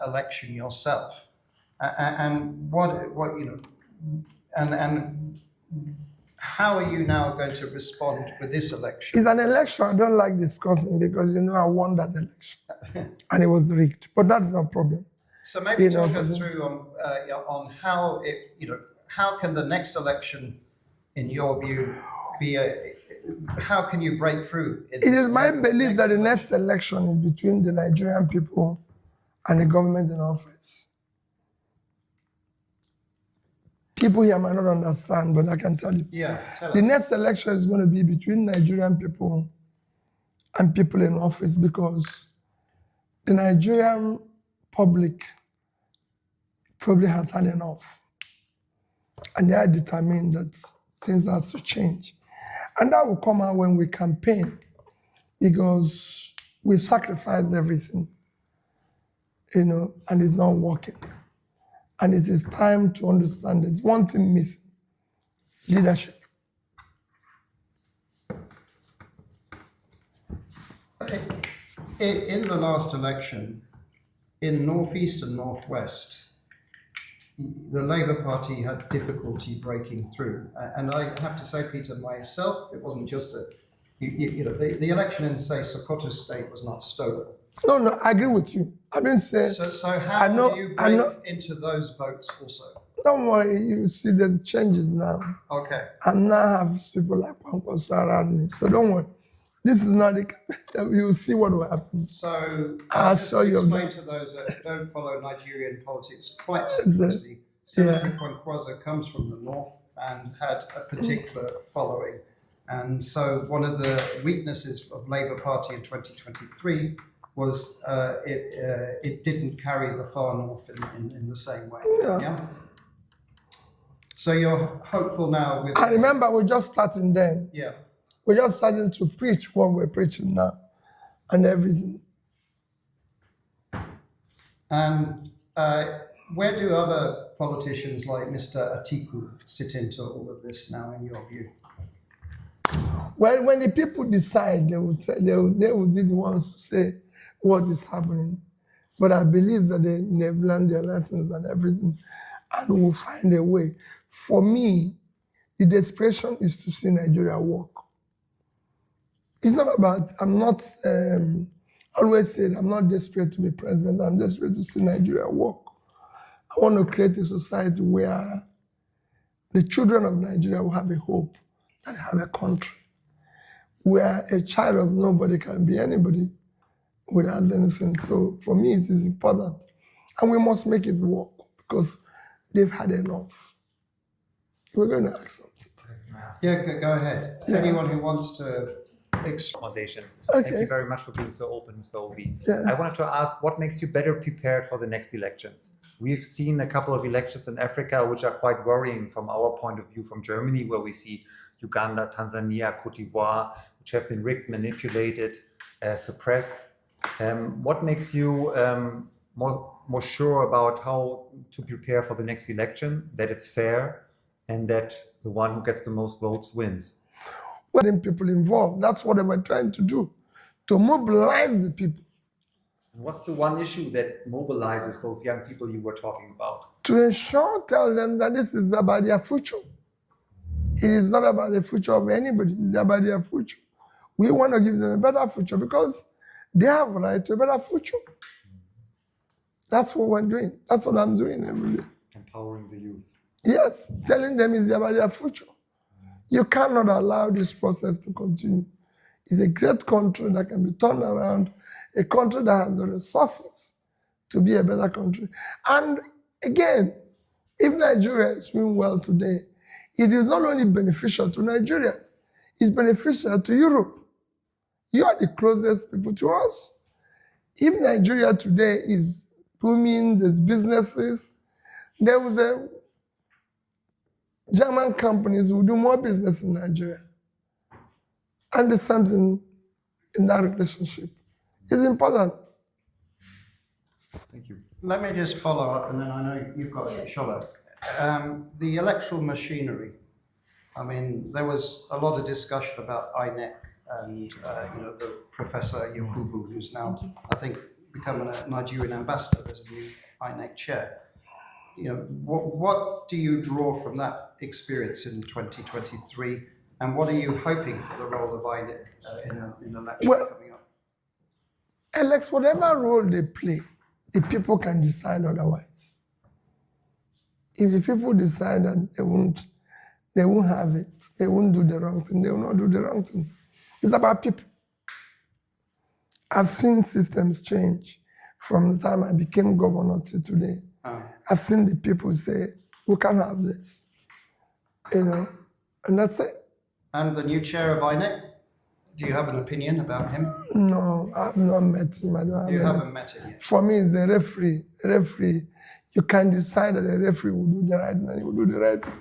election yourself, and what you know, and how are you now going to respond with this election? It's an election I don't like discussing because I won that election and it was rigged. But that's no problem. So maybe talk us through on how it, how can the next election, in your view, be how can you break through? It is my belief that the next election is between the Nigerian people and the government in office. People here might not understand, but I can tell you. Yeah, tell us. The next election is going to be between Nigerian people and people in office because the Nigerian public probably has had enough. And they are determined that things have to change. And that will come out when we campaign because we've sacrificed everything, and it's not working. And it is time to understand there's one thing missing: leadership. In the last election, in Northeast and Northwest, the Labour Party had difficulty breaking through. And I have to say, Peter, myself, it wasn't just the election in, say, Sokoto State was not stolen. No, I agree with you. I've been saying. So how do you break into those votes also? Don't worry, you see there's changes now. Okay. And now have people like Kwankwaso around me. So don't worry. This is not you'll see what will happen. So I'll just show you. Explain to those that don't follow Nigerian politics quite seriously. Senator Kwankwaso comes from the north and had a particular following. And so one of the weaknesses of Labour Party in 2023 was it didn't carry the far north in the same way. Yeah. So you're hopeful now with... I remember we're just starting then. Yeah. We're just starting to preach what we're preaching now and everything. And where do other politicians like Mr. Atiku sit into all of this now, in your view? Well, when the people decide, they will be the ones to say what is happening. But I believe that they've learned their lessons and everything and will find a way. For me, the desperation is to see Nigeria work. It's not about, I'm not, always said, I'm not desperate to be president, I'm desperate to see Nigeria work. I want to create a society where the children of Nigeria will have a hope that they have a country, where a child of nobody can be anybody without anything. So for me, it is important. And we must make it work because they've had enough. We're going to ask something. Yeah, go ahead. Yeah. Anyone who wants to... Foundation. Okay. Thank you very much for being so open, Mr. Obi. Yeah. I wanted to ask, what makes you better prepared for the next elections? We've seen a couple of elections in Africa which are quite worrying from our point of view from Germany, where we see Uganda, Tanzania, Cote d'Ivoire, which have been rigged, manipulated, suppressed. What makes you more sure about how to prepare for the next election, that it's fair and that the one who gets the most votes wins? Getting people involved. That's what they were trying to do, to mobilize the people. What's the one issue that mobilizes those young people you were talking about? To tell them that this is about their future. It is not about the future of anybody, it's about their future. We want to give them a better future because they have a right to a better future. That's what we're doing. That's what I'm doing every day. Empowering the youth. Yes, telling them it's about their future. You cannot allow this process to continue. It's a great country that can be turned around, a country that has the resources to be a better country. And again, if Nigeria is doing well today, it is not only beneficial to Nigerians, it's beneficial to Europe. You are the closest people to us. If Nigeria today is booming, there's businesses, there was a German companies will do more business in Nigeria. And there's something in that relationship. It's important. Thank you. Let me just follow up, and then I know you've got Shola. The electoral machinery. I mean, there was a lot of discussion about INEC and the Professor Yakubu, who's now, I think, become a Nigerian ambassador. There's a new INEC chair. You know, what do you draw from that experience in 2023, and what are you hoping for the role of INEC in the election coming up? Alex, whatever role they play, the people can decide otherwise. If the people decide that they won't have it, they won't do the wrong thing, they will not do the wrong thing. It's about people. I've seen systems change from the time I became governor to today. I've seen the people say, we can't have this, you know, and that's it. And the new chair of INEC, do you have an opinion about him? No, I've not met him. I don't have You haven't met him yet? For me, it's the referee. The referee, you can decide that the referee will do the right thing and he will do the right thing.